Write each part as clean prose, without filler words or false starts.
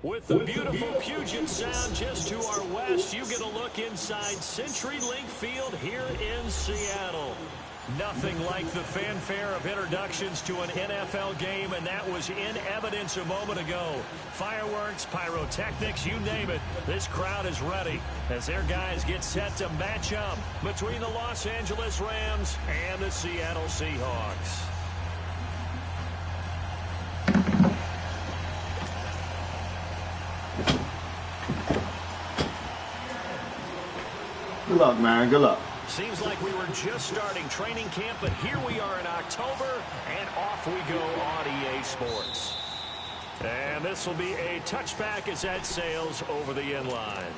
With the beautiful Puget Sound just to our west, you get a look inside CenturyLink Field here in Seattle. Nothing like the fanfare of introductions to an NFL game, and that was in evidence a moment ago. Fireworks, pyrotechnics, you name it. This crowd is ready as their guys get set to match up between the Los Angeles Rams and the Seattle Seahawks. Good luck, man. Good luck. Seems like we were just starting training camp, but here we are in October, and off we go on EA Sports. And this will be a touchback as that sails over the end line.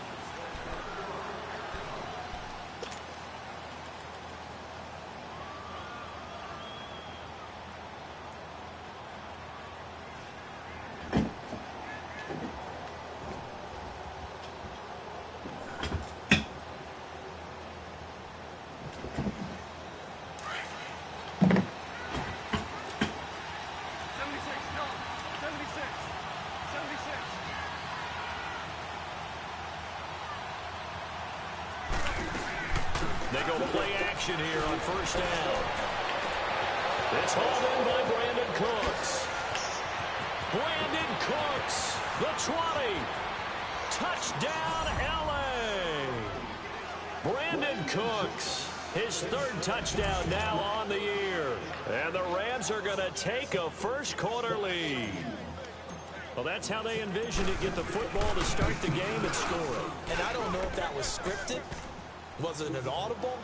They go play action here on first down. It's hauled in by Brandon Cooks. Brandon Cooks, the 20. Touchdown, L.A. Brandon Cooks, his third touchdown now on the year. And the Rams are going to take a first-quarter lead. Well, that's how they envisioned it, get the football to start the game and score. And I don't know if that was scripted. Was it an audible,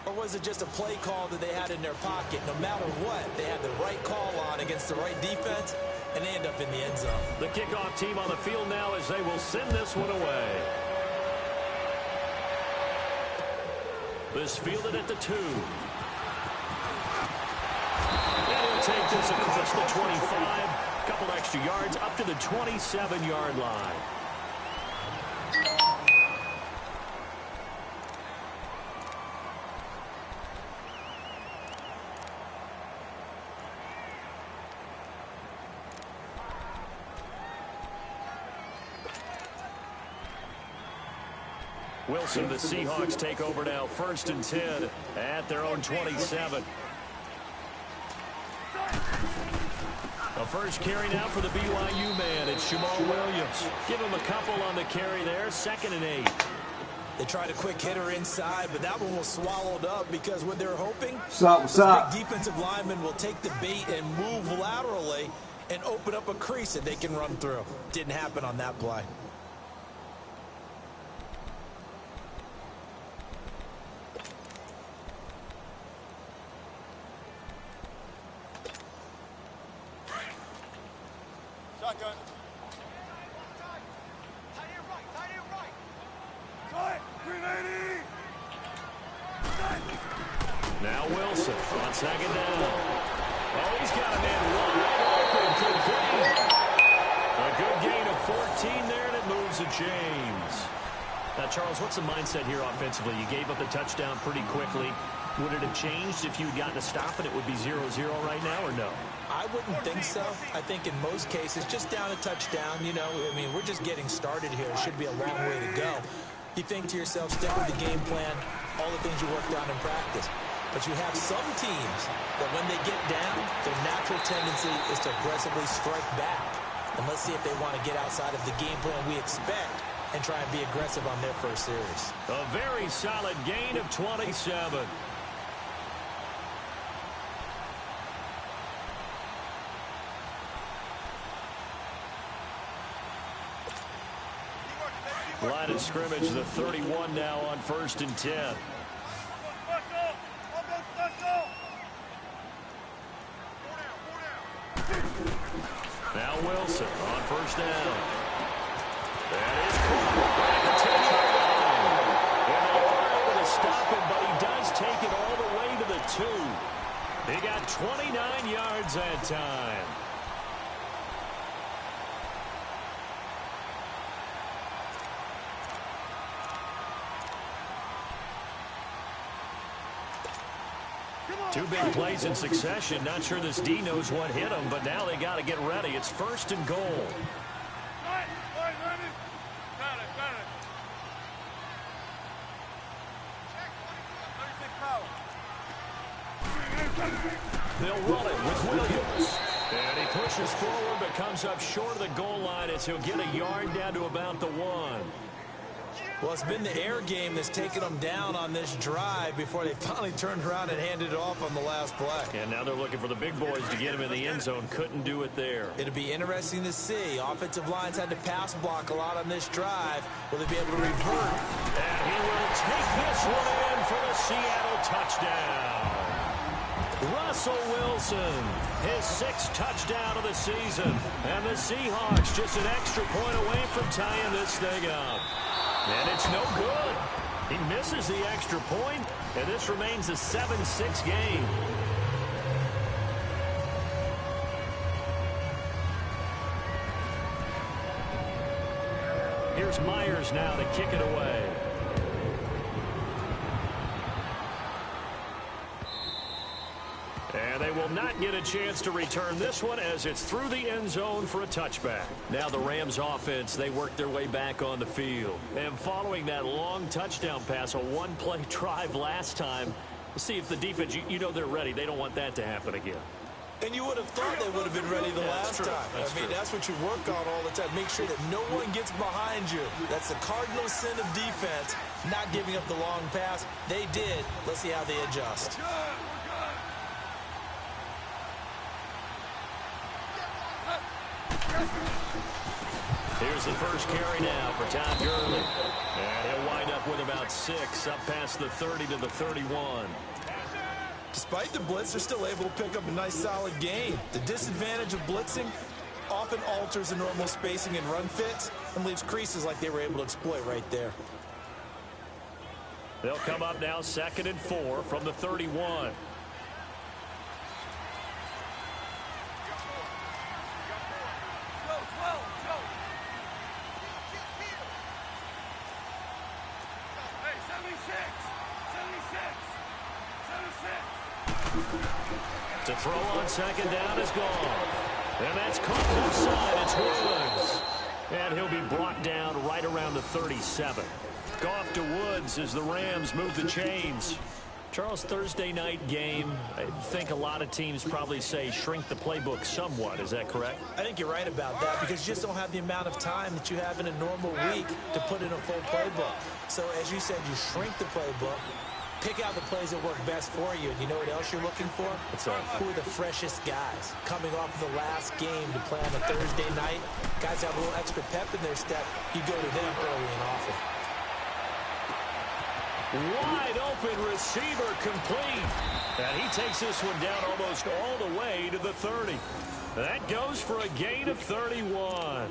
or was it just a play call that they had in their pocket? No matter what, they had the right call on against the right defense, and they end up in the end zone. The kickoff team on the field now as they will send this one away. This fielded at the 2. And he'll take this across the 25. Couple extra yards up to the 27-yard line. Wilson, the Seahawks take over now, 1st and 10 at their own 27. A first carry now for the BYU man. It's Jamal Williams. Give him a couple on the carry there, 2nd and 8. They tried a quick hitter inside, but that one was swallowed up because what they're hoping, What's up? big defensive lineman will take the bait and move laterally and open up a crease that they can run through. Didn't happen on that play. Shotgun. Tight end right. Cut. 380. Now Wilson on second down. Oh, he's got a man wide open. Complete. A good gain of 14 there, and it moves the chains. Now, Charles, what's the mindset here offensively? You gave up the touchdown pretty quickly. Would it have changed if you had gotten a stop and it would be 0-0 right now, or no? I wouldn't think so. I think in most cases, just down a touchdown, you know, I mean, we're just getting started here. It should be a long way to go. You think to yourself, stick with the game plan, all the things you worked on in practice. But you have some teams that when they get down, their natural tendency is to aggressively strike back. And let's see if they want to get outside of the game plan we expect and try and be aggressive on their first series. A very solid gain of 27. Line of scrimmage, the 31 now on 1st and 10. Now Wilson on 1st down. That is caught back at 10-yard line. And they are able to stop him, but he does take it all the way to the 2. He got 29 yards that time. Two big plays in succession. Not sure this D knows what hit him, but now they got to get ready. It's 1st and goal. They'll run it with Williams. And he pushes forward, but comes up short of the goal line as he'll get a yard down to about the 1. Well, it's been the air game that's taken them down on this drive before they finally turned around and handed it off on the last play. And now they're looking for the big boys to get him in the end zone. Couldn't do it there. It'll be interesting to see. Offensive lines had to pass block a lot on this drive. Will they be able to revert? And he will take this one in for the Seattle touchdown. Russell Wilson, his 6th touchdown of the season. And the Seahawks just an extra point away from tying this thing up. And it's no good. He misses the extra point, and this remains a 7-6 game. Here's Myers now to kick it away. And they will not get a chance to return this one as it's through the end zone for a touchback. Now the Rams offense, they work their way back on the field. And following that long touchdown pass, a one-play drive last time, we'll see if the defense, you know they're ready. They don't want that to happen again. And you would have thought they would have been ready the last time. I mean, that's what you work on all the time. Make sure that no one gets behind you. That's the cardinal sin of defense, not giving up the long pass. They did. Let's see how they adjust. Here's the first carry now for Todd Gurley. And he'll wind up with about 6, up past the 30 to the 31. Despite the blitz, they're still able to pick up a nice, solid gain. The disadvantage of blitzing often alters the normal spacing and run fits and leaves creases like they were able to exploit right there. They'll come up now 2nd and 4 from the 31. To throw on 2nd down is gone. And that's caught left side. It's Woods. And he'll be brought down right around the 37. Goff to Woods as the Rams move the chains. Charles, Thursday night game, I think a lot of teams probably say shrink the playbook somewhat. Is that correct? I think you're right about that because you just don't have the amount of time that you have in a normal week to put in a full playbook. So as you said, you shrink the playbook. Pick out the plays that work best for you. And you know what else you're looking for? Who are the freshest guys coming off the last game to play on a Thursday night? Guys have a little extra pep in their step. You go to them early and often. Wide open receiver complete. And he takes this one down almost all the way to the 30. That goes for a gain of 31.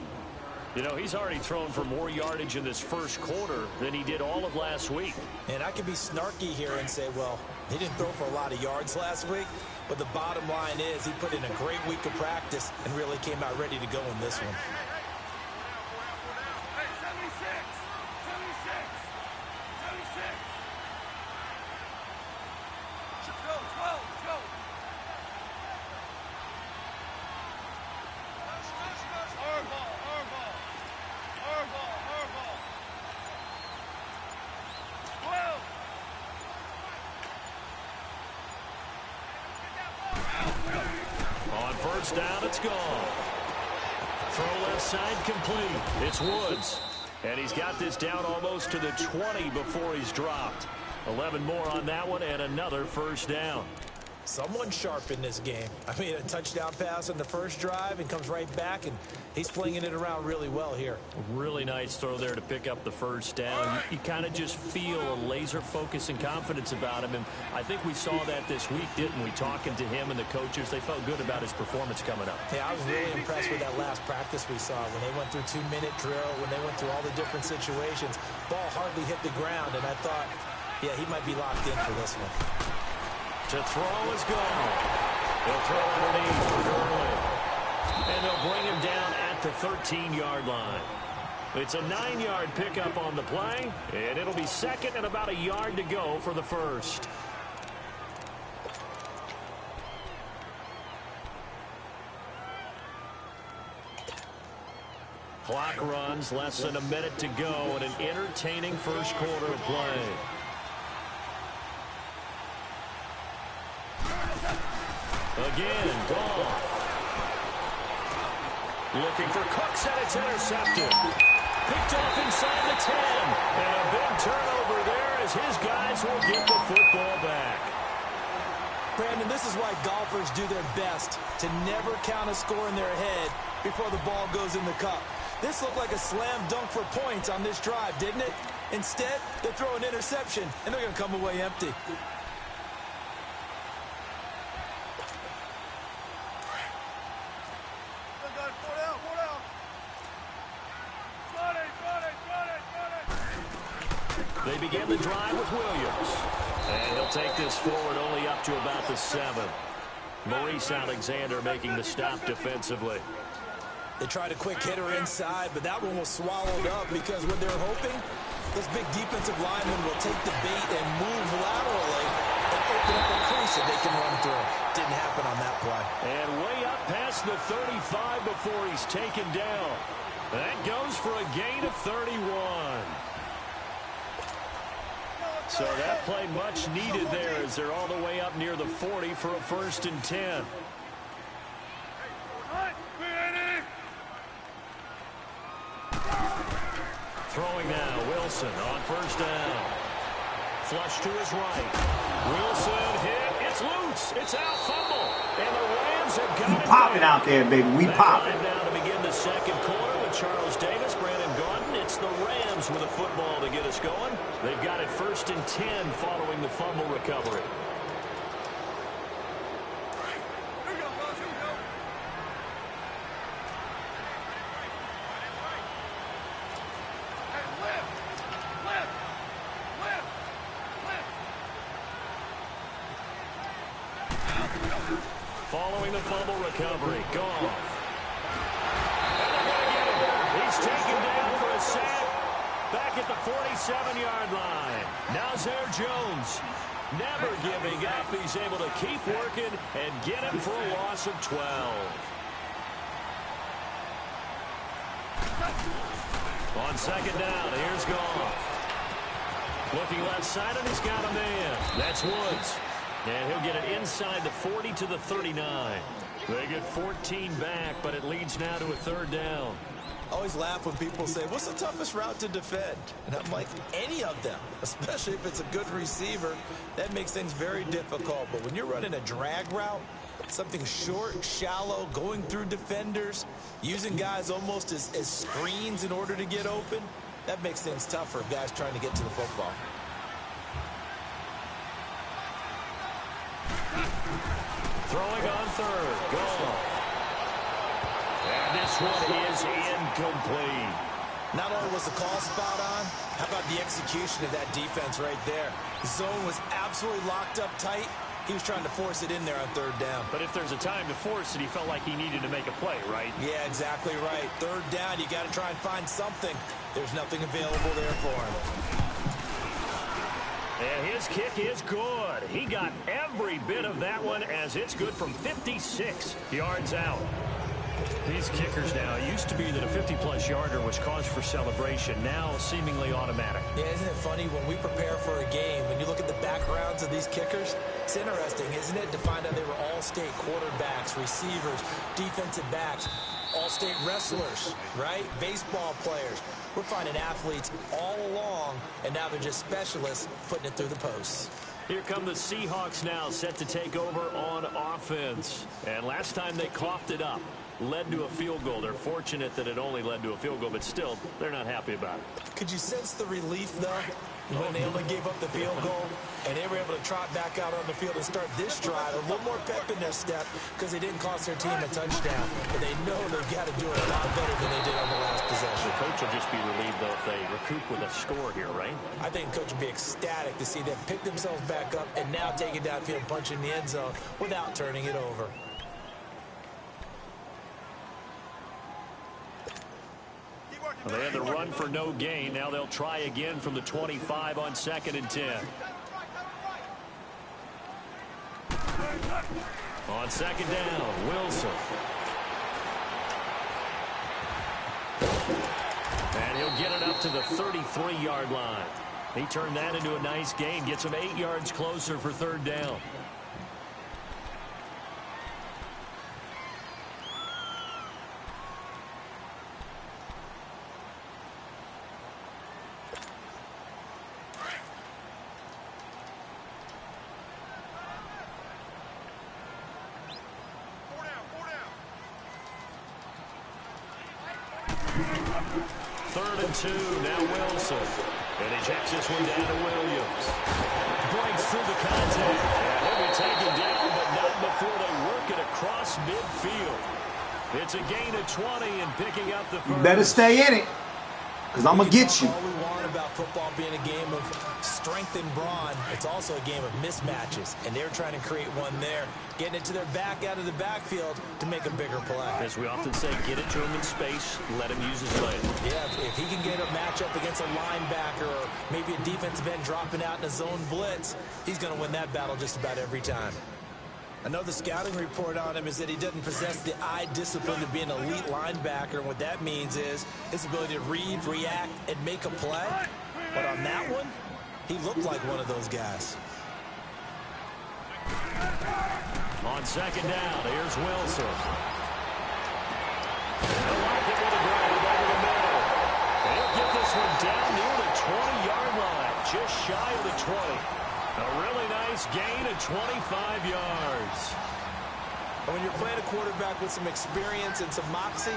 You know, he's already thrown for more yardage in this first quarter than he did all of last week. And I could be snarky here and say, well, He didn't throw for a lot of yards last week, but the bottom line is he put in a great week of practice and really came out ready to go in this one. On first down, it's gone. Throw left side complete. It's Woods. And he's got this down almost to the 20 before he's dropped. 11 more on that one and another first down. Someone sharp in this game. I mean, a touchdown pass on the first drive and comes right back, and he's flinging it around really well here. Really nice throw there to pick up the first down. You kind of just feel a laser focus and confidence about him, and I think we saw that this week, didn't we? Talking to him and the coaches, they felt good about his performance coming up. Yeah, I was really impressed with that last practice we saw when they went through 2-minute drill, when they went through all the different situations. Ball hardly hit the ground, and I thought, yeah, he might be locked in for this one. To throw is gone. They'll throw underneath for Gurley. And they'll bring him down at the 13-yard line. It's a 9-yard pickup on the play, and it'll be second and about a yard to go for the first. Clock runs, less than a minute to go, and an entertaining first quarter of play. Again, Goff. Looking for Cooks, and it's intercepted. Picked off inside the 10. And a big turnover there as his guys will get the football back. Brandon, this is why golfers do their best to never count a score in their head before the ball goes in the cup. This looked like a slam dunk for points on this drive, didn't it? Instead, they throw an interception, and they're going to come away empty. They begin the drive with Williams. And he'll take this forward only up to about the 7. Maurice Alexander making the stop defensively. They tried a quick hitter inside, but that one was swallowed up because what they're hoping, those big defensive linemen will take the bait and move laterally and open up a crease that they can run through. Didn't happen on that play. And way up past the 35 before he's taken down. That goes for a gain of 31. So that play much needed there as they're all the way up near the 40 for a 1st and 10. Throwing now, Wilson on first down. Flush to his right. Wilson hit. It's loose. It's out, fumble. And the Rams have got it. Popping out there, baby. We popping. Now to begin the second quarter with Charles Davis, Brandon Gaudin. It's the Rams with a football to get us going. They've got it 1st and 10 following the fumble recovery. Following the fumble recovery, Goff. He's taken down for a sack back at the 47-yard line. Now Zaire Jones, never giving up. He's able to keep working and get him for a loss of 12. On second down, here's Goff. Looking left side, and he's got a man. That's Woods. And he'll get it inside the 40 to the 39. They get 14 back, but it leads now to a 3rd down. I always laugh when people say, what's the toughest route to defend? And I'm like, any of them, especially if it's a good receiver. That makes things very difficult. But when you're running a drag route, something short, shallow, going through defenders, using guys almost as screens in order to get open, that makes things tough for guys trying to get to the football. Throwing on 3rd, Goff. And this one is incomplete. Not only was the call spot on, how about the execution of that defense right there? The zone was absolutely locked up tight. He was trying to force it in there on third down. But if there's a time to force it, he felt like he needed to make a play, right? Yeah, exactly right. Third down, you got to try and find something. There's nothing available there for him. And his kick is good. He got every bit of that one as it's good from 56 yards out. These kickers now, it used to be that a 50-plus yarder was cause for celebration. Now, seemingly automatic. Yeah, isn't it funny when we prepare for a game, when you look at the backgrounds of these kickers, it's interesting, isn't it, to find out they were all-state quarterbacks, receivers, defensive backs, all-state wrestlers, right? Baseball players. We're finding athletes all along, and now they're just specialists putting it through the posts. Here come the Seahawks now, set to take over on offense. And last time they coughed it up, led to a field goal. They're fortunate that it only led to a field goal, but still, they're not happy about it. Could you sense the relief, though, when they only gave up the field goal and they were able to trot back out on the field and start this drive? A little more pep in their step because they didn't cost their team a touchdown. But they know they've got to do it a lot better than they did on the last possession. The coach will just be relieved, though, if they recoup with a score here, right? I think the coach will be ecstatic to see them pick themselves back up and now take it downfield, punch in the end zone without turning it over. Well, they had the run for no gain. Now they'll try again from the 25 on 2nd and 10. On 2nd down, Wilson. And he'll get it up to the 33-yard line. He turned that into a nice gain, gets him 8 yards closer for 3rd down. Third and 2, now Wilson. And he checks this one down to Williams. Breaks through the contact. And he'll be taken down, but not before they work it across midfield. It's a gain of 20 and picking up the first. You better stay in it, because I'm going to get you. All we want about football being a game of strength and brawn, it's also a game of mismatches. And they're trying to create one there, getting it to their back out of the backfield to make a bigger play. As we often say, get it to him in space, let him use his leg. Yeah, if he can get a matchup against a linebacker or maybe a defensive end dropping out in a zone blitz, he's going to win that battle just about every time. Another scouting report on him is that he doesn't possess the eye discipline to be an elite linebacker. And what that means is his ability to read, react, and make a play. But on that one, he looked like one of those guys. On 2nd down, here's Wilson. He'll lock it with a grab over the middle. And he'll get this one down near the 20-yard line, just shy of the 20. A really nice gain of 25 yards. And when you're playing a quarterback with some experience and some moxie,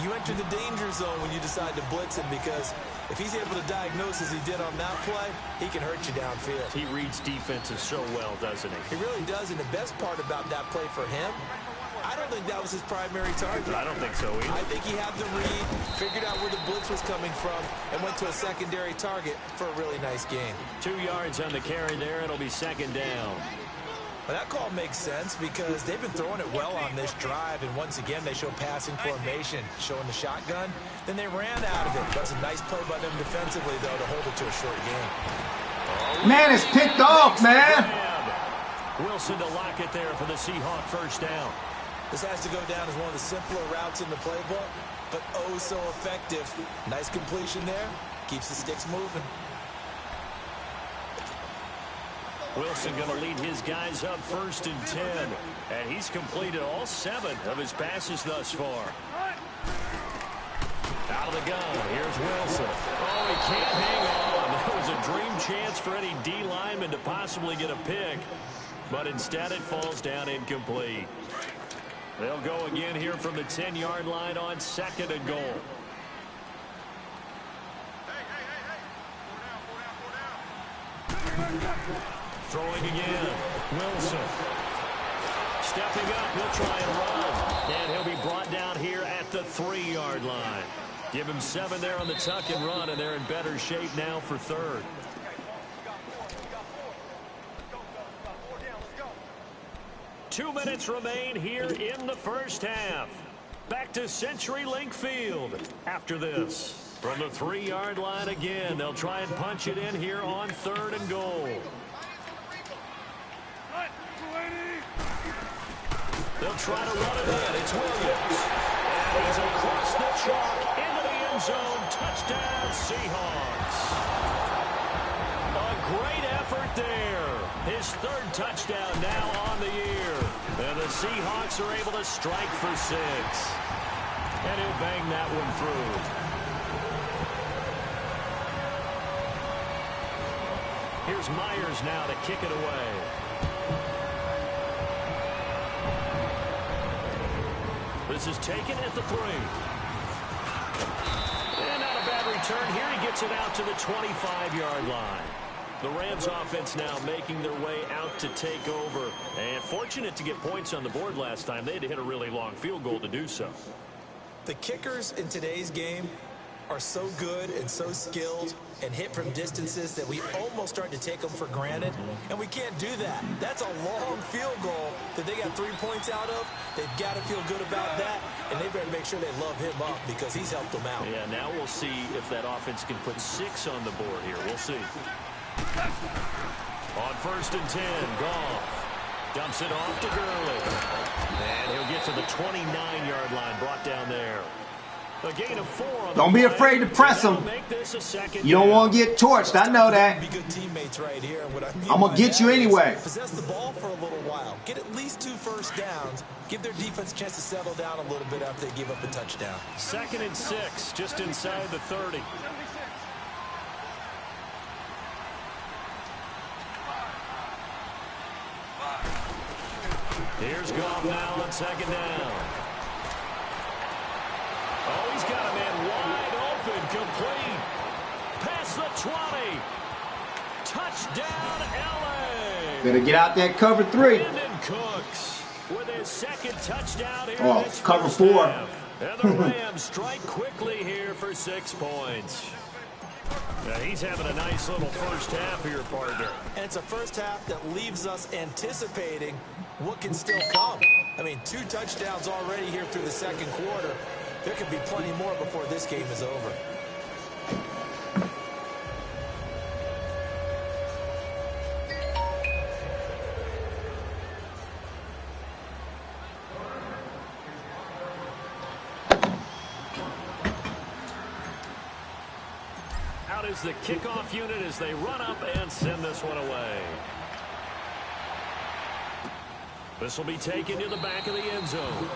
you enter the danger zone when you decide to blitz him, because if he's able to diagnose as he did on that play, he can hurt you downfield. He reads defenses so well, doesn't he? He really does, and the best part about that play for him, I don't think that was his primary target. I don't think so either. I think he had the read, figured out where the blitz was coming from, and went to a secondary target for a really nice gain. 2 yards on the carry there. It'll be 2nd down. Well, that call makes sense because they've been throwing it well on this drive, and once again they show passing formation, showing the shotgun. Then they ran out of it. That's a nice play by them defensively, though, to hold it to a short game. Man, it's picked off, man. Wilson to lock it there for the Seahawk first down. This has to go down as one of the simpler routes in the playbook, but oh so effective. Nice completion there. Keeps the sticks moving. Wilson going to lead his guys up 1st and 10. And he's completed all 7 of his passes thus far. Out of the gun, here's Wilson. Oh, he can't hang on. That was a dream chance for any D lineman to possibly get a pick. But instead it falls down incomplete. They'll go again here from the 10-yard line on 2nd and goal. Throwing again, Wilson. Stepping up, he'll try and run. And he'll be brought down here at the 3-yard line. Give him 7 there on the tuck and run, and they're in better shape now for third. Two minutes remain here in the first half. Back to CenturyLink Field after this. From the 3-yard line again, they'll try and punch it in here on 3rd and goal. They'll try to run it in. It's Williams. And he's across the chalk into the end zone. Touchdown, Seahawks. A great effort there. His 3rd touchdown now on the year. And the Seahawks are able to strike for 6. And he'll bang that one through. Here's Myers now to kick it away. This is taken at the 3. And not a bad return here. He gets it out to the 25-yard line. The Rams offense now making their way out to take over. And fortunate to get points on the board last time. They had to hit a really long field goal to do so. The kickers in today's game are so good and so skilled and hit from distances that we almost start to take them for granted. And we can't do that. That's a long field goal that they got 3 points out of. They've got to feel good about that. And they better make sure they love him up because he's helped them out. Yeah, now we'll see if that offense can put 6 on the board here. We'll see. On 1st and 10, Goff dumps it off to Gurley. And he'll get to the 29-yard line, brought down there. A gain of 4 on Don't be afraid to press him. You don't want to get torched. I know that. Be good teammates right here. I'm going to get you anyway. Possess the ball for a little while. Get at least 2 first downs. Give their defense a chance to settle down a little bit after they give up a touchdown. 2nd and 6, just inside the 30. Here's Goff now on 2nd down. Oh, he's got a man wide open, complete. Past the 20. Touchdown, L.A. Better get out that cover 3. Brandon Cooks with his 2nd touchdown here. Oh, this cover first 4. half. And the Rams strike quickly here for 6 points. Now he's having a nice little first half here, partner. And it's a first half that leaves us anticipating what can still come. I mean, 2 touchdowns already here through the 2nd quarter. There could be plenty more before this game is over. Out is the kickoff unit as they run up and send this one away. This will be taken to the back of the end zone.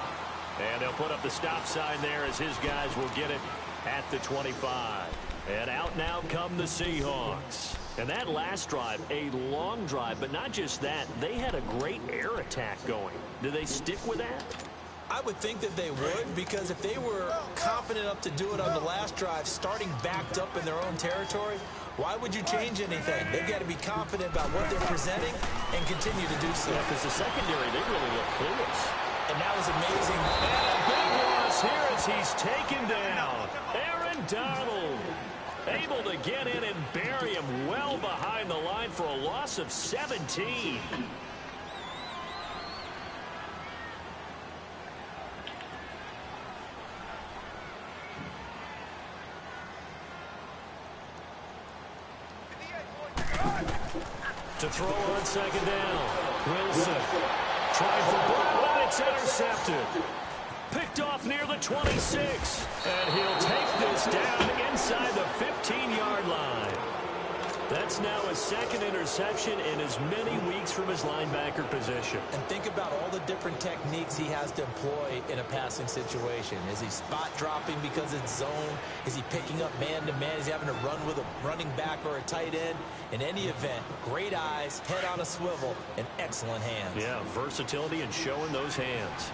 And they'll put up the stop sign there as his guys will get it at the 25. And out now come the Seahawks. And that last drive, a long drive, but not just that. They had a great air attack going. Do they stick with that? I would think that they would, because if they were confident enough to do it on the last drive, starting backed up in their own territory, why would you change anything? They've got to be confident about what they're presenting and continue to do so. Yeah, because the secondary, they really look clueless. And that was amazing. And a big loss here as he's taken down. Aaron Donald able to get in and bury him well behind the line for a loss of 17. To throw on 2nd down. Wilson trying for Brown, and it's intercepted. Picked off near the 26. And he'll take this down inside the 15-yard line. That's now his 2nd interception in as many weeks from his linebacker position. And think about all the different techniques he has to employ in a passing situation. Is he spot dropping because it's zone? Is he picking up man-to-man? Is he having to run with a running back or a tight end? In any event, great eyes, head on a swivel, and excellent hands. Yeah, versatility and showing those hands.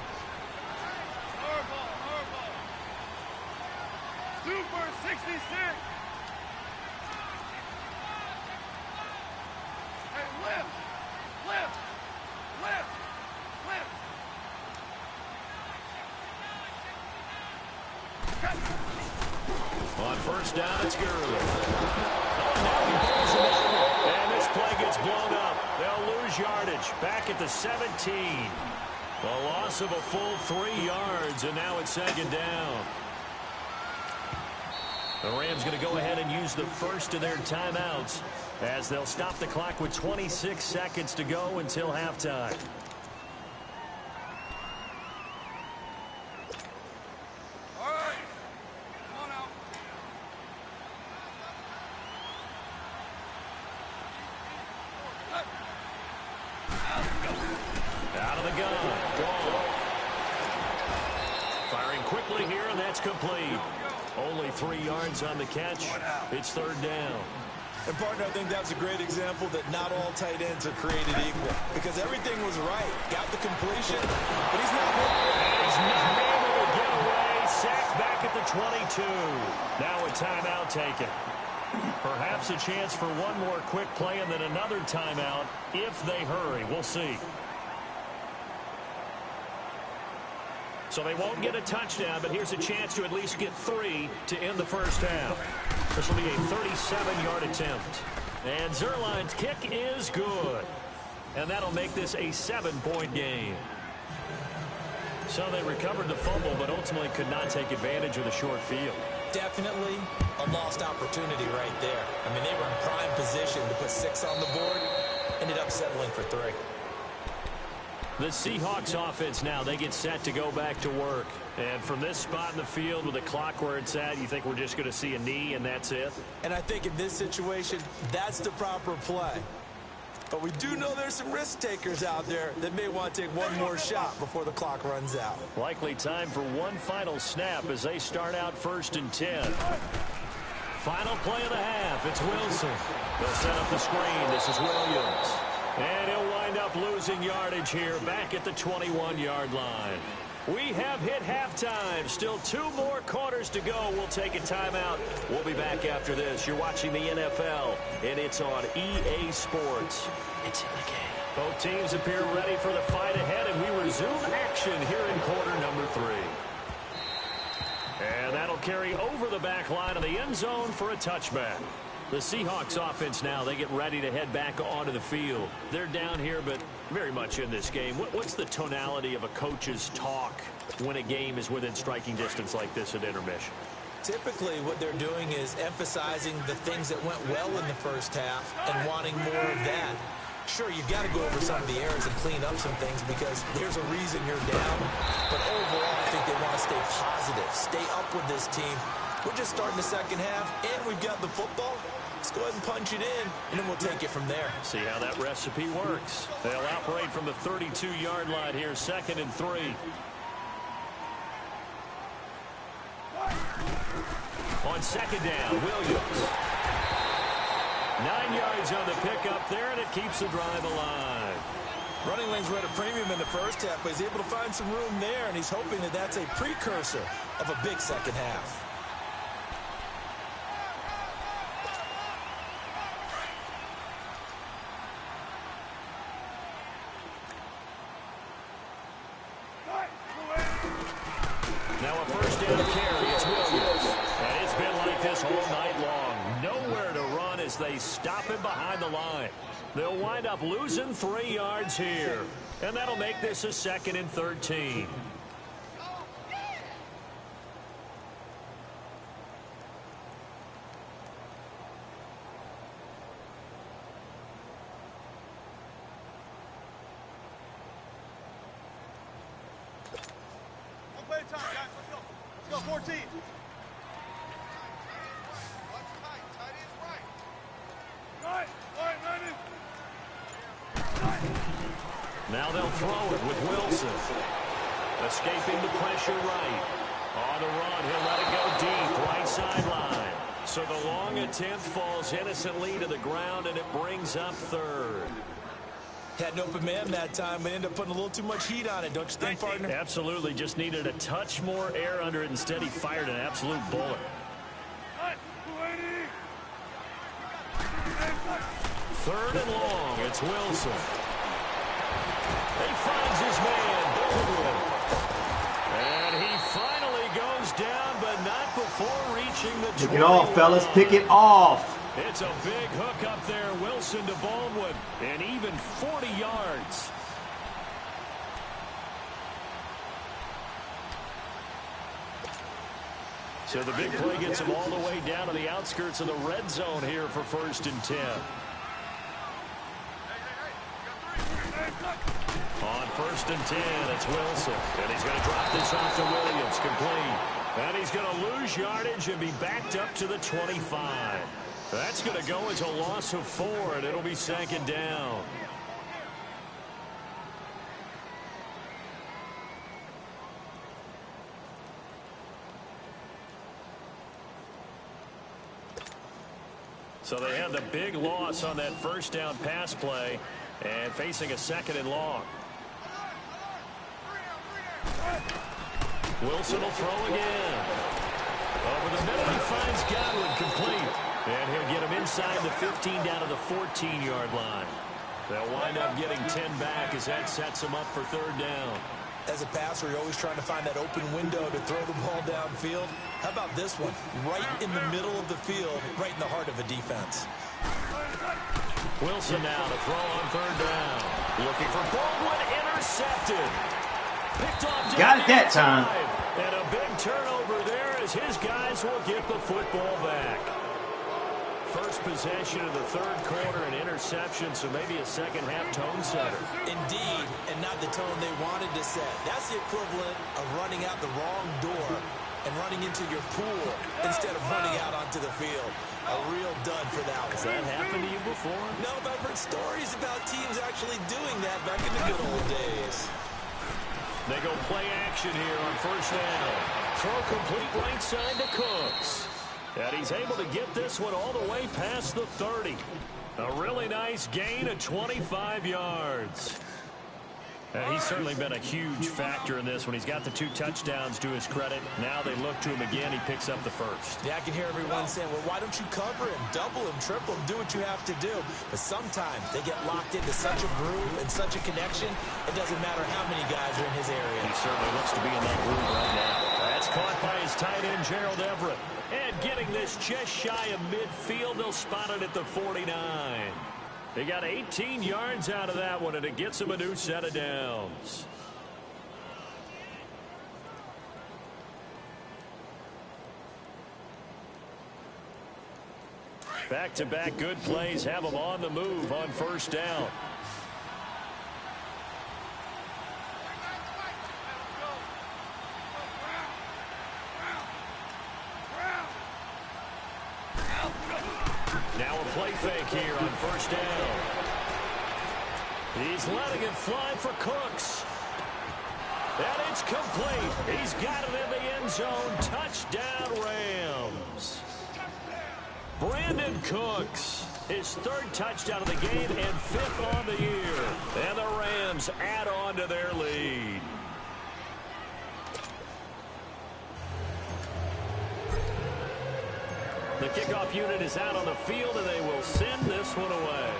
Super 66. Lift, lift, lift, lift. On first down, it's Gurley. Oh, now he pulls him over. And this play gets blown up. They'll lose yardage. Back at the 17. A loss of a full 3 yards, and now it's second down. The Rams going to go ahead and use the first of their timeouts as they'll stop the clock with 26 seconds to go until halftime. All right. Come on out. Out of the gun. Goal. Firing quickly here, and that's complete. Only 3 yards on the catch. It's third down. And, partner, I think that's a great example that not all tight ends are created equal. Because everything was right. Got the completion, but he's not able to get away. Sacked back at the 22. Now a timeout taken. Perhaps a chance for one more quick play and then another timeout if they hurry. We'll see. So they won't get a touchdown, but here's a chance to at least get 3 to end the first half. This will be a 37-yard attempt. And Zerline's kick is good. And that'll make this a 7-point game. So they recovered the fumble, but ultimately could not take advantage of the short field. Definitely a lost opportunity right there. I mean, they were in prime position to put 6 on the board. Ended up settling for 3. The Seahawks offense now, they get set to go back to work. And from this spot in the field with the clock where it's at, you think we're just going to see a knee and that's it? And I think in this situation, that's the proper play. But we do know there's some risk takers out there that may want to take one more shot before the clock runs out. Likely time for one final snap as they start out 1st and 10. Final play of the half, it's Wilson. They'll set up the screen. This is Williams. And he'll wind up losing yardage here back at the 21-yard line. We have hit halftime. Still 2 more quarters to go. We'll take a timeout. We'll be back after this. You're watching the NFL, and it's on EA Sports. It's in the game. Both teams appear ready for the fight ahead, and we resume action here in quarter number 3. And that'll carry over the back line of the end zone for a touchback. The Seahawks offense now, they get ready to head back onto the field. They're down here, but very much in this game. What's the tonality of a coach's talk when a game is within striking distance like this at intermission? Typically, what they're doing is emphasizing the things that went well in the first half and wanting more of that. Sure, you've got to go over some of the errors and clean up some things because there's a reason you're down. But overall, I think they want to stay positive, stay up with this team. We're just starting the second half, and we've got the football. Let's go ahead and punch it in, and then we'll take it from there. See how that recipe works. They'll operate from the 32-yard line here, 2nd and 3. On 2nd down, Williams. 9 yards on the pickup there, and it keeps the drive alive. Running lanes were at a premium in the first half, but he's able to find some room there, and he's hoping that that's a precursor of a big second half. Now a 1st down carry, it's Williams. And it's been like this all night long. Nowhere to run as they stop him behind the line. They'll wind up losing 3 yards here. And that'll make this a 2nd and 13. Play time, guys. Let's go. 14. Now they'll throw it with Wilson. Escaping the pressure right. On the run, he'll let it go deep, right sideline. So the long attempt falls innocently to the ground, and it brings up 3rd. Had an open man that time, but ended up putting a little too much heat on it, don't you think, partner? Absolutely. Just needed a touch more air under it. Instead, he fired an absolute bullet. 3rd and long. It's Wilson. He finds his man, Baldwin. And he finally goes down, but not before reaching approaching the 20 Pick it off, fellas. line. Pick it off. It's a big hook up there. Wilson to Baldwin. And even 40 yards. So the big play gets him all the way down to the outskirts of the red zone here for 1st and 10. On 1st and 10, it's Wilson. And he's going to drop this off to Williams. Complete. And he's going to lose yardage and be backed up to the 25. That's going to go as a loss of 4, and it'll be 2nd down. So they had the big loss on that 1st down pass play and facing a 2nd and long. Wilson will throw again. Over the middle, he finds Godwin, complete. And he'll get him inside the 15 down to the 14-yard line. They'll wind up getting 10 back as that sets them up for 3rd down. As a passer, you're always trying to find that open window to throw the ball downfield. How about this one? Right in the middle of the field, right in the heart of a defense. Wilson now to throw on 3rd down. Looking for Baldwin, intercepted. Picked off. Got it that time. And a big turnover there as his guys will get the football back. First possession of the 3rd quarter, an interception, so maybe a second-half tone setter. Indeed, and not the tone they wanted to set. That's the equivalent of running out the wrong door and running into your pool instead of running out onto the field. A real dud for that one. Has that happened to you before? No, but I've heard stories about teams actually doing that back in the good old days. They go play action here on 1st down. Throw complete right side to Cooks. And he's able to get this one all the way past the 30. A really nice gain of 25 yards. And he's certainly been a huge factor in this when he's got the 2 touchdowns to his credit. Now they look to him again. He picks up the 1st. Yeah, I can hear everyone saying, well, why don't you cover him, double him, triple him, do what you have to do. But sometimes they get locked into such a groove and such a connection, it doesn't matter how many guys are in his area. He certainly looks to be in that groove right now. That's caught by his tight end, Gerald Everett. And getting this just shy of midfield, they'll spot it at the 49. They got 18 yards out of that one, and it gets them a new set of downs. Back-to-back good plays have them on the move on 1st down. Now a play fake here on 1st down. He's letting it fly for Cooks. And it's complete. He's got it in the end zone. Touchdown, Rams. Brandon Cooks, his 3rd touchdown of the game and 5th on the year. And the Rams add on to their lead. The kickoff unit is out on the field, and they will send this one away.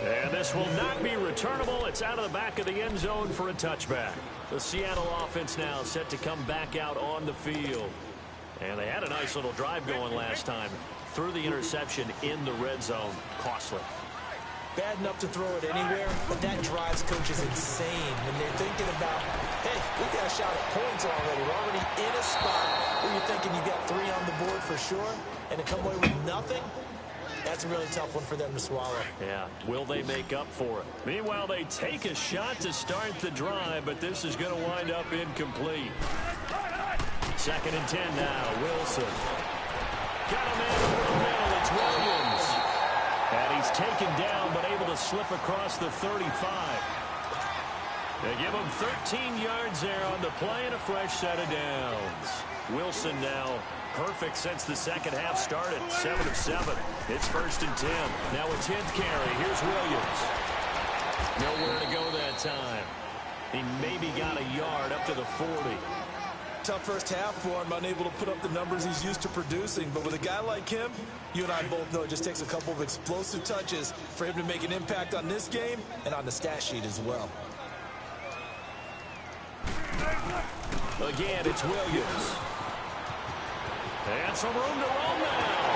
And this will not be returnable. It's out of the back of the end zone for a touchback. The Seattle offense now set to come back out on the field. And they had a nice little drive going last time. Threw the interception in the red zone. Costly. Bad enough to throw it anywhere, but that drives coaches insane when they're thinking about, hey, we got a shot at points already. We're already in a spot where you're thinking you got 3 on the board for sure, and to come away with nothing, that's a really tough one for them to swallow. Yeah, will they make up for it? Meanwhile, they take a shot to start the drive, but this is going to wind up incomplete. 2nd and 10 now, Wilson. Got a man over the middle, it's Williams. And he's taken down, but able to slip across the 35. They give him 13 yards there on the play and a fresh set of downs. Wilson now perfect since the second half started. 7 of 7. It's 1st and 10. Now a 10th carry. Here's Williams. Nowhere to go that time. He maybe got a yard up to the 40. Tough first half for him, unable to put up the numbers he's used to producing. But with a guy like him, you and I both know it just takes a couple of explosive touches for him to make an impact on this game and on the stat sheet as well. Again, it's Williams. And some room to roam now.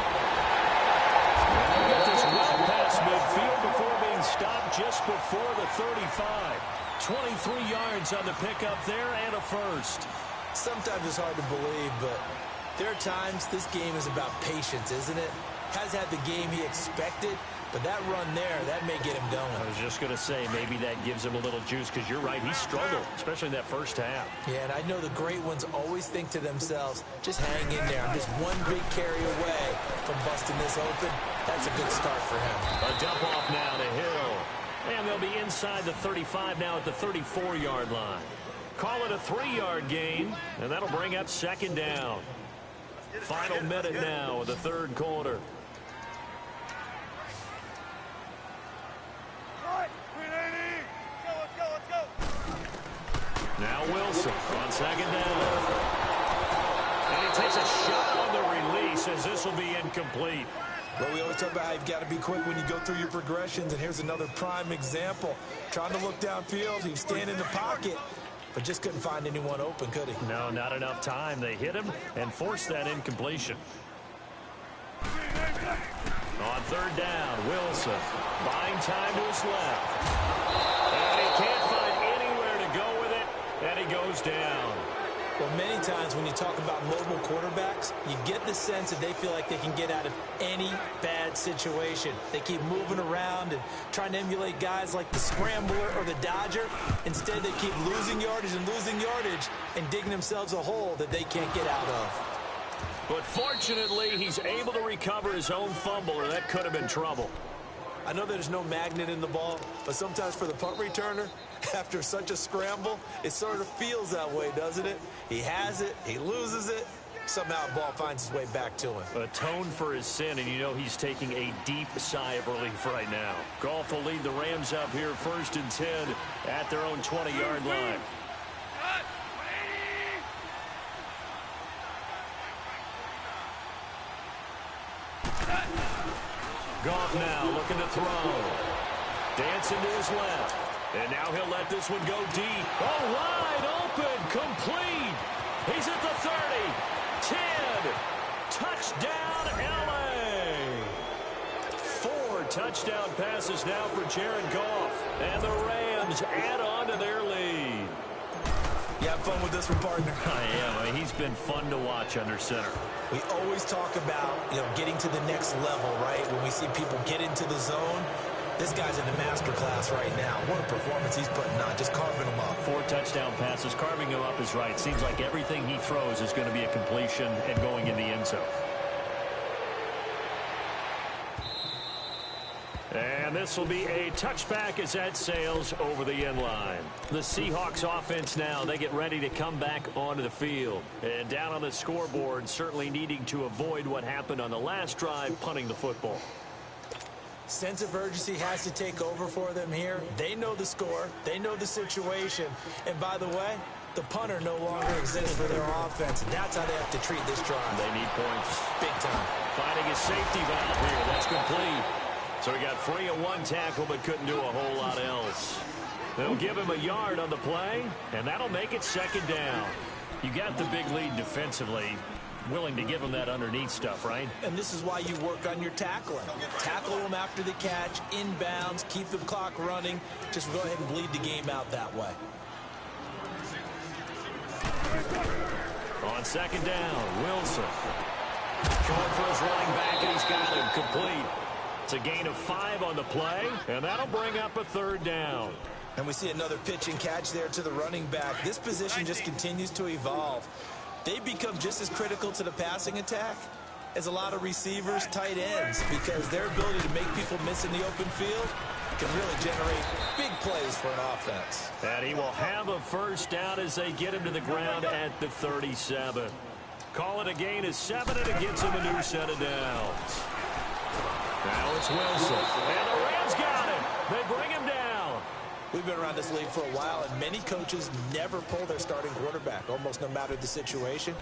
And they'll get this well past midfield before being stopped just before the 35. 23 yards on the pickup there and a first. Sometimes it's hard to believe, but there are times this game is about patience, isn't it? Has had the game he expected, but that run there, that may get him going. I was just going to say, maybe that gives him a little juice, because you're right, he struggled, especially in that first half. Yeah, and I know the great ones always think to themselves, just hang in there. I'm just one big carry away from busting this open. That's a good start for him. A dump off now to Hill. And they'll be inside the 35 now at the 34-yard line. Call it a 3-yard gain, and that'll bring up second down. Final minute now of the third quarter. Now Wilson on second down. And he takes a shot on the release as this will be incomplete. Well, we always talk about how you've got to be quick when you go through your progressions, and here's another prime example. Trying to look downfield, he was standing in the pocket, but just couldn't find anyone open, could he? No, not enough time. They hit him and forced that incompletion. On third down, Wilson buying time to his left. And he can't find anywhere to go with it, and he goes down. Well, many times when you talk about mobile quarterbacks, you get the sense that they feel like they can get out of any bad situation. They keep moving around and trying to emulate guys like the Scrambler or the Dodger. Instead, they keep losing yardage and digging themselves a hole that they can't get out of. But fortunately, he's able to recover his own fumble, or that could have been trouble. I know there's no magnet in the ball, but sometimes for the punt returner, after such a scramble, it sort of feels that way, doesn't it? He has it, he loses it, somehow the ball finds its way back to him. Atone for his sin, and you know he's taking a deep sigh of relief right now. Goff will lead the Rams up here 1st and 10 at their own 20-yard line. Goff now looking to throw. Dancing to his left. And now he'll let this one go deep. Oh, wide open, complete. He's at the 30, 10. Touchdown, L.A. 4 touchdown passes now for Jared Goff. And the Rams add on to their lead. You have fun with this one, partner? I am. I mean, he's been fun to watch under center. We always talk about, getting to the next level, right? When we see people get into the zone, this guy's in the master class right now. What a performance he's putting on, just carving them up. 4 touchdown passes, carving them up is right. Seems like everything he throws is going to be a completion and going in the end zone. And this will be a touchback as that sails over the end line. The Seahawks offense now, they get ready to come back onto the field. And down on the scoreboard, certainly needing to avoid what happened on the last drive, punting the football. Sense of urgency has to take over for them here. They know the score. They know the situation. And by the way, the punter no longer exists for their offense. And that's how they have to treat this drive. They need points. Big time. Finding a safety valve here. That's complete. So he got free of one tackle but couldn't do a whole lot else. They'll give him a yard on the play, and that'll make it second down. You got the big lead defensively. Willing to give him that underneath stuff, right? And this is why you work on your tackling. Tackle them after the catch, inbounds, keep the clock running. Just go ahead and bleed the game out that way. On second down, Wilson. Throwing for his running back, and he's got him complete. It's a gain of 5 on the play, and that'll bring up a third down. And we see another pitch and catch there to the running back. This position just continues to evolve. They become just as critical to the passing attack as a lot of receivers, tight ends, because their ability to make people miss in the open field can really generate big plays for an offense. And he will have a first down as they get him to the ground at the 37. Call it a gain of 7, and it gets him a new set of downs. Now it's Wilson. And the Rams got him. They bring him down. We've been around this league for a while, and many coaches never pull their starting quarterback, almost no matter the situation.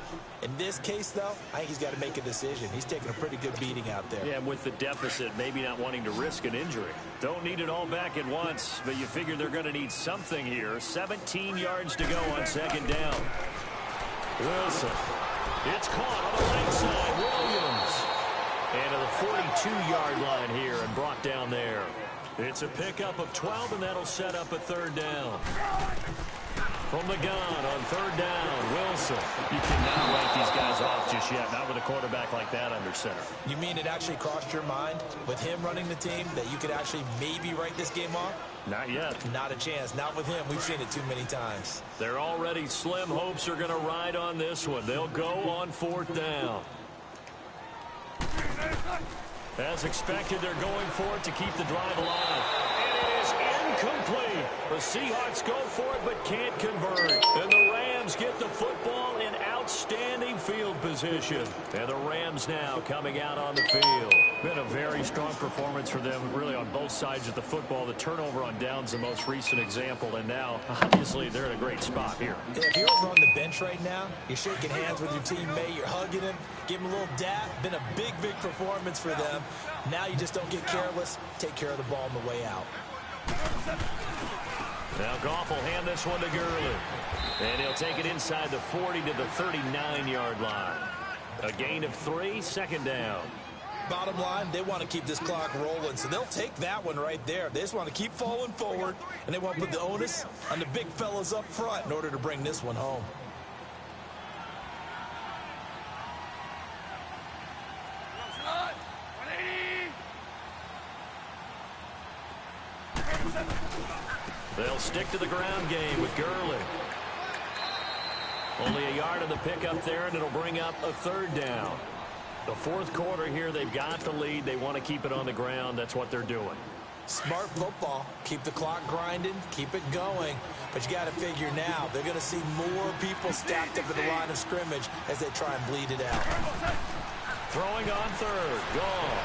In this case, though, I think he's got to make a decision. He's taking a pretty good beating out there. Yeah, with the deficit, maybe not wanting to risk an injury. Don't need it all back at once, but you figure they're going to need something here. 17 yards to go on second down. Wilson. It's caught on the right side. Williams. And to the 42-yard line here and brought down there. It's a pickup of 12, and that'll set up a third down. From the gun on third down, Wilson. You cannot write these guys off just yet, not with a quarterback like that under center. You mean it actually crossed your mind with him running the team that you could actually maybe write this game off? Not yet. Not a chance. Not with him. We've seen it too many times. Their already slim hopes are going to ride on this one. They'll go on fourth down. As expected, they're going for it to keep the drive alive. And it is incomplete. The Seahawks go for it but can't convert. And the Rams get the football in outstanding field position. And the Rams now coming out on the field. Been a very strong performance for them, really on both sides of the football. The turnover on downs, the most recent example. And now, obviously, they're in a great spot here. If you're over on the bench right now, you're shaking hands with your teammate, you're hugging him, give him a little dap. Been a big, big performance for them. Now you just don't get careless. Take care of the ball on the way out. Now Goff will hand this one to Gurley. And he'll take it inside the 40 to the 39-yard line. A gain of 3, second down. Bottom line, they want to keep this clock rolling, so they'll take that one right there. They just want to keep falling forward, and they want to put the onus on the big fellas up front in order to bring this one home. They'll stick to the ground game with Gurley. Only a yard of the pickup there, and it'll bring up a third down. The fourth quarter here, they've got the lead. They want to keep it on the ground. That's what they're doing. Smart football. Keep the clock grinding. Keep it going. But you got to figure now, they're going to see more people stacked up at the line of scrimmage as they try and bleed it out. Throwing on third. Goff.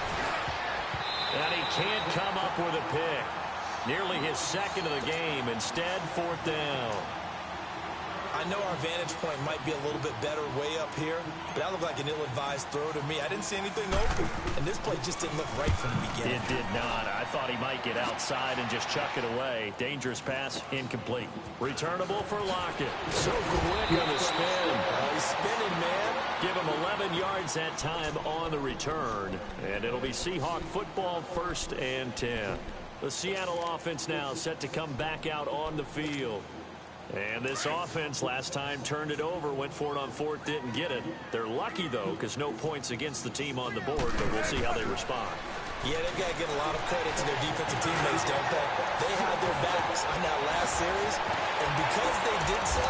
And he can't come up with a pick. Nearly his second of the game. Instead, fourth down. I know our vantage point might be a little bit better way up here, but that looked like an ill-advised throw to me. I didn't see anything open, and this play just didn't look right from the beginning. It did not. I thought he might get outside and just chuck it away. Dangerous pass, incomplete. Returnable for Lockett. So quick on the spin. He's spinning, man. Give him 11 yards that time on the return, and it'll be Seahawk football, 1st and 10. The Seattle offense now set to come back out on the field. And this offense last time turned it over, went for it on fourth, didn't get it. They're lucky, though, because no points against the team on the board, but we'll see how they respond. Yeah, they've got to give a lot of credit to their defensive teammates, don't they? They had their backs on that last series, and because they did so,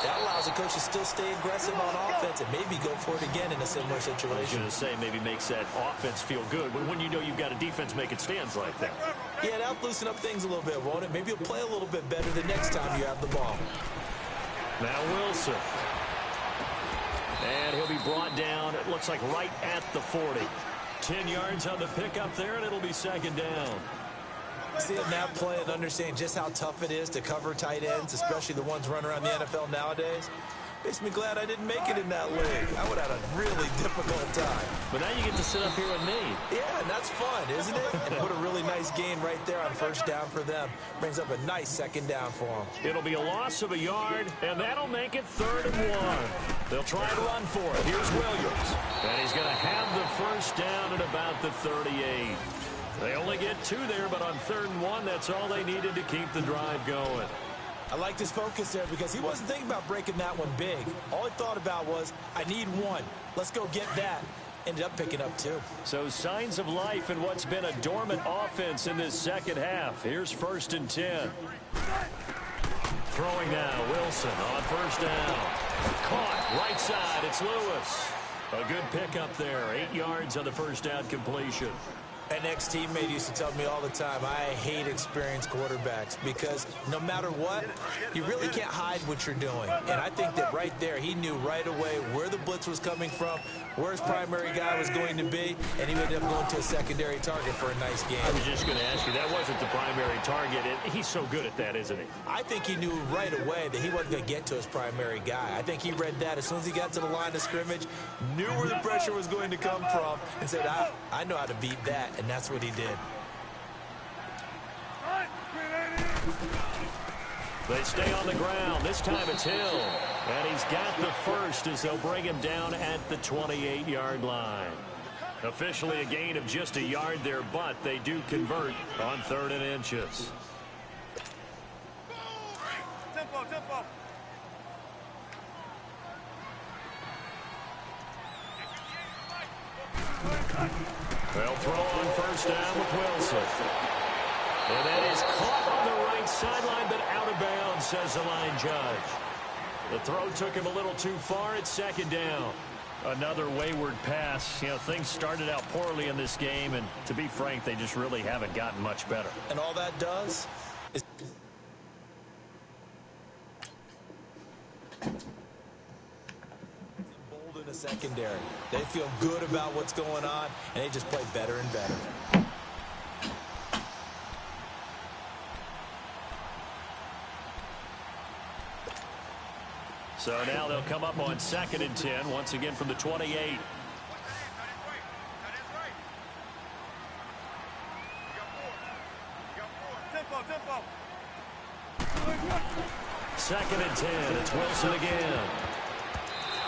that allows the coach to still stay aggressive on offense and maybe go for it again in a similar situation. I was going to say, maybe makes that offense feel good when you know you've got a defense making stands like that. Yeah, that'll loosen up things a little bit, won't it? Maybe you'll play a little bit better the next time you have the ball. Now Wilson. And he'll be brought down, it looks like right at the 40. 10 yards on the pickup there, and it'll be second down. Seeing that play and understanding just how tough it is to cover tight ends, especially the ones running around the NFL nowadays, makes me glad I didn't make it in that league. I would have had a really difficult time. But now you get to sit up here with me. Yeah, and that's fun, isn't it? And put a really nice gain right there on first down for them. Brings up a nice second down for them. It'll be a loss of a yard, and that'll make it 3rd and 1. They'll try to run for it. Here's Williams. And he's going to have the first down at about the 38. They only get 2 there, but on 3rd and 1, that's all they needed to keep the drive going. I liked his focus there because he wasn't thinking about breaking that one big. All he thought about was, I need 1. Let's go get that. Ended up picking up 2. So signs of life in what's been a dormant offense in this second half. Here's 1st and 10. Throwing now, Wilson on first down. Caught, right side, it's Lewis. A good pickup there, 8 yards on the first down completion. An ex-teammate used to tell me all the time, I hate experienced quarterbacks because no matter what, you really can't hide what you're doing. And I think that right there, he knew right away where the blitz was coming from, where his primary guy was going to be, and he ended up going to a secondary target for a nice game. I was just going to ask you, that wasn't the primary target. He's so good at that, isn't he? I think he knew right away that he wasn't going to get to his primary guy. I think he read that as soon as he got to the line of scrimmage, knew where the pressure was going to come from, and said, I know how to beat that. And that's what he did. They stay on the ground. This time it's Hill. And he's got the first as they'll bring him down at the 28-yard line. Officially a gain of just a yard there, but they do convert on 3rd and inches. Tempo, tempo. They'll throw on 1st down with Wilson. And that is caught on the right sideline, but out of bounds, says the line judge. The throw took him a little too far. It's 2nd down. Another wayward pass. You know, things started out poorly in this game, and to be frank, they just really haven't gotten much better. And all that does is bold in the secondary. They feel good about what's going on, and they just play better and better. So now they'll come up on 2nd and 10, once again from the 28. That is right. You got 4. Tempo, tempo. 2nd and 10. It's Wilson again.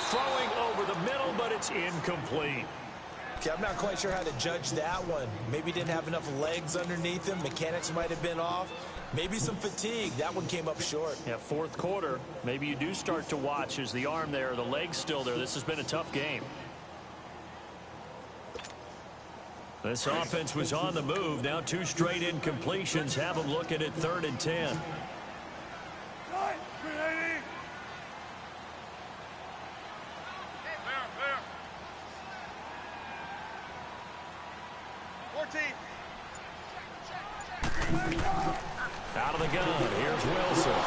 Throwing over the middle, but it's incomplete. Okay, I'm not quite sure how to judge that one. Maybe didn't have enough legs underneath him. Mechanics might have been off. Maybe some fatigue. That one came up short. Yeah, 4th quarter. Maybe you do start to watch. Is the arm there, the leg's still there? This has been a tough game. This offense was on the move. Now 2 straight incompletions have them looking at 3rd and 10. 380. There. 14. Out of the gun, here's Wilson.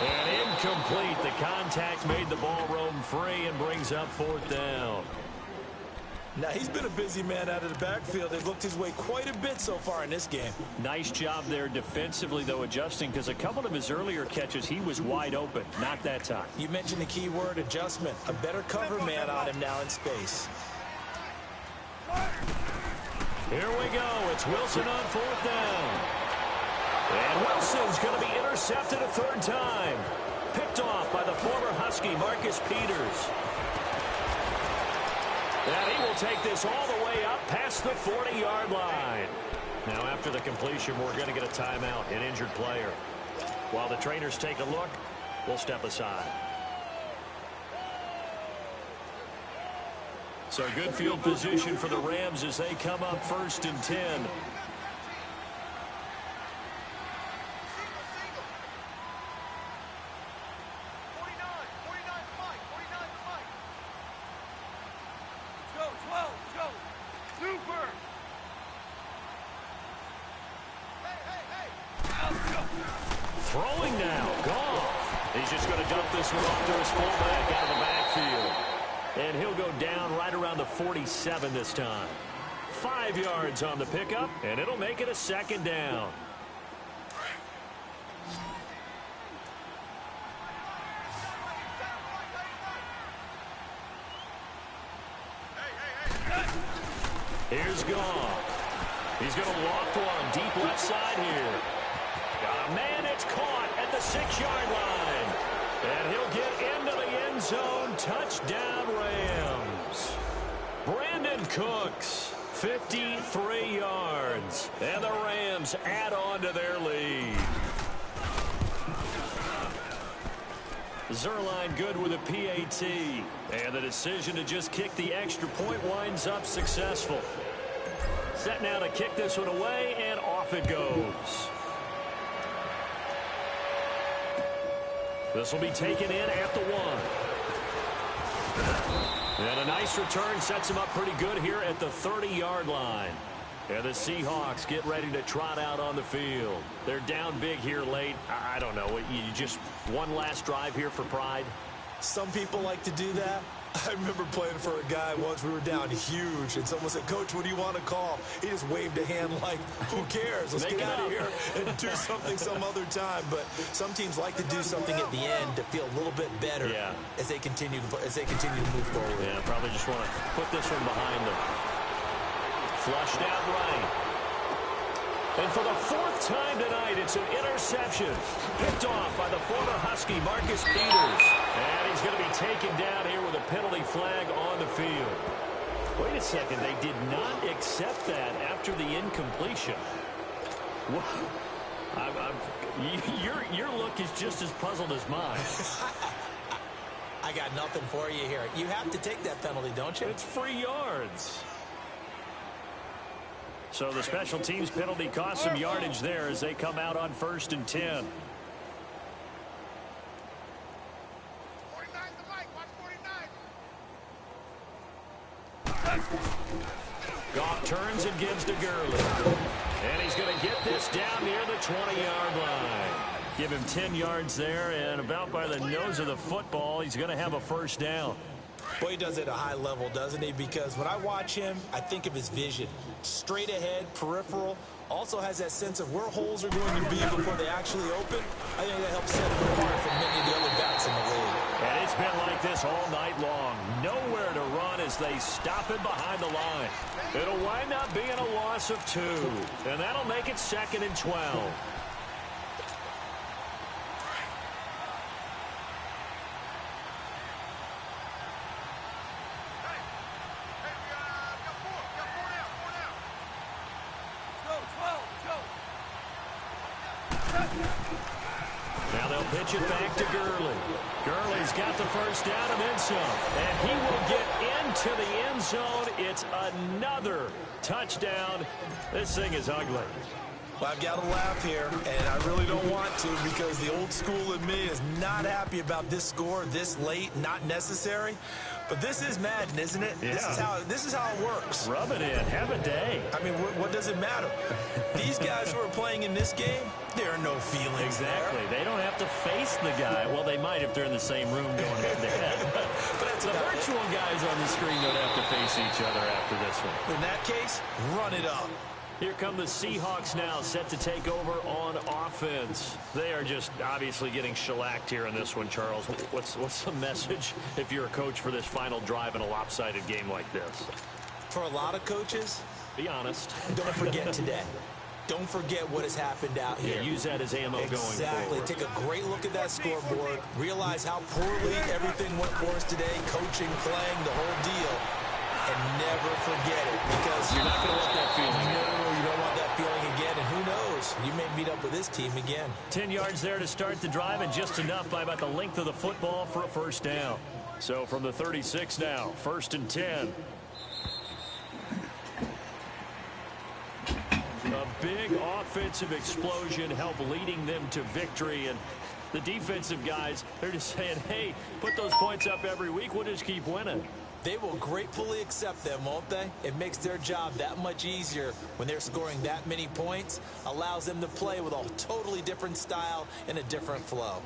And incomplete. The contact made the ball roam free and brings up 4th down. Now, he's been a busy man out of the backfield. They've looked his way quite a bit so far in this game. Nice job there defensively, though, adjusting, because a couple of his earlier catches, he was wide open. Not that time. You mentioned the key word, adjustment. A better cover man on him now in space. Here we go. It's Wilson on 4th down. And Wilson's going to be intercepted a 3rd time. Picked off by the former Husky, Marcus Peters. And he will take this all the way up past the 40-yard line. Now, after the completion, we're going to get a timeout, an injured player. While the trainers take a look, we'll step aside. So good field position for the Rams as they come up 1st and 10. Throwing now, Goff. He's just going to dump this one off to his fullback out of the backfield. And he'll go down right around the 47 this time. 5 yards on the pickup, and it'll make it a 2nd down. Here's Goff. He's going to loft one deep left side here. Got a man, it's caught at the 6-yard line. And he'll get into the end zone. Touchdown, Rams. Brandon Cooks, 53 yards. And the Rams add on to their lead. Zerline good with a PAT. And the decision to just kick the extra point winds up successful. Set now to kick this one away, and off it goes. This will be taken in at the 1. And a nice return sets him up pretty good here at the 30-yard line. And the Seahawks get ready to trot out on the field. They're down big here late. I don't know. You just one last drive here for pride? Some people like to do that. I remember playing for a guy once. We were down huge, and someone said, "Coach, what do you want to call?" He just waved a hand like, "Who cares? Let's get out of here and do something some other time." But some teams like to do something at the end to feel a little bit better as they continue to move forward. Yeah, probably just want to put this one behind them. Flushed out right. And for the fourth time tonight, it's an interception. Picked off by the former Husky, Marcus Peters. And he's going to be taken down here with a penalty flag on the field. Wait a second. They did not accept that after the incompletion. Your look is just as puzzled as mine. I got nothing for you here. You have to take that penalty, don't you? It's free yards. So the special teams penalty cost some yardage there as they come out on 1st and 10. 49 the mic. Watch 49. Goff turns and gives to Gurley. And he's going to get this down near the 20-yard line. Give him 10 yards there, and about by the nose of the football, he's going to have a first down. Boy, he does it at a high level, doesn't he? Because when I watch him, I think of his vision. Straight ahead, peripheral. Also has that sense of where holes are going to be before they actually open. I think that helps set him apart from many of the other backs in the league. And it's been like this all night long. Nowhere to run as they stop him behind the line. It'll wind up being a loss of 2. And that'll make it 2nd and 12. Now they'll pitch it back to Gurley. Gurley's got the first down and then some. And he will get into the end zone. It's another touchdown. This thing is ugly. Well, I've got to laugh here, and I really don't want to because the old school in me is not happy about this score this late, not necessary. But this is Madden, isn't it? Yeah. This is how it works. Rub it in. Have a day. I mean, what does it matter? These guys who are playing in this game, there are no feelings Exactly. there. They don't have to face the guy. Well, they might if they're in the same room going head-to-head. But the virtual guys on the screen don't have to face each other after this one. In that case, run it up. Here come the Seahawks now, set to take over on offense. They are just obviously getting shellacked here in this one, Charles. What's the message if you're a coach for this final drive in a lopsided game like this? For a lot of coaches, be honest. Don't forget today. Don't forget what has happened out here. Yeah, use that as ammo going forward. Exactly. Take a great look at that scoreboard. Realize how poorly everything went for us today. Coaching, playing, the whole deal. And never forget it because you're not going to want that feeling. No, you don't want that feeling again. And who knows? You may meet up with this team again. 10 yards there to start the drive and just enough by about the length of the football for a first down. So from the 36 now, 1st and 10. A big offensive explosion helped leading them to victory. And the defensive guys, they're just saying, hey, put those points up every week. We'll just keep winning. They will gratefully accept them, won't they? It makes their job that much easier when they're scoring that many points. Allows them to play with a totally different style and a different flow.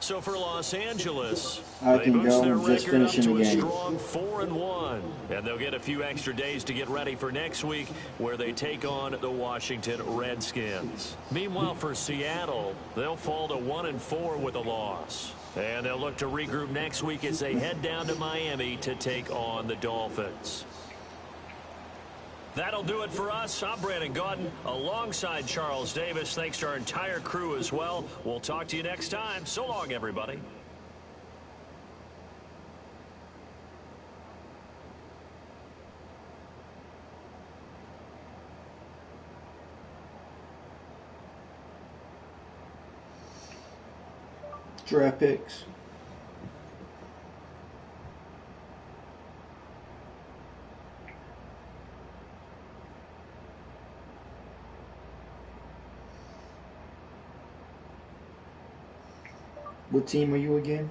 So for Los Angeles, I they can boost go their just record up finishing to the a game. strong 4-1. And they'll get a few extra days to get ready for next week where they take on the Washington Redskins. Meanwhile, for Seattle, they'll fall to 1-4 with a loss. And they'll look to regroup next week as they head down to Miami to take on the Dolphins. That'll do it for us. I'm Brandon Gaudin alongside Charles Davis. Thanks to our entire crew as well. We'll talk to you next time. So long, everybody. Draft picks. What team are you again?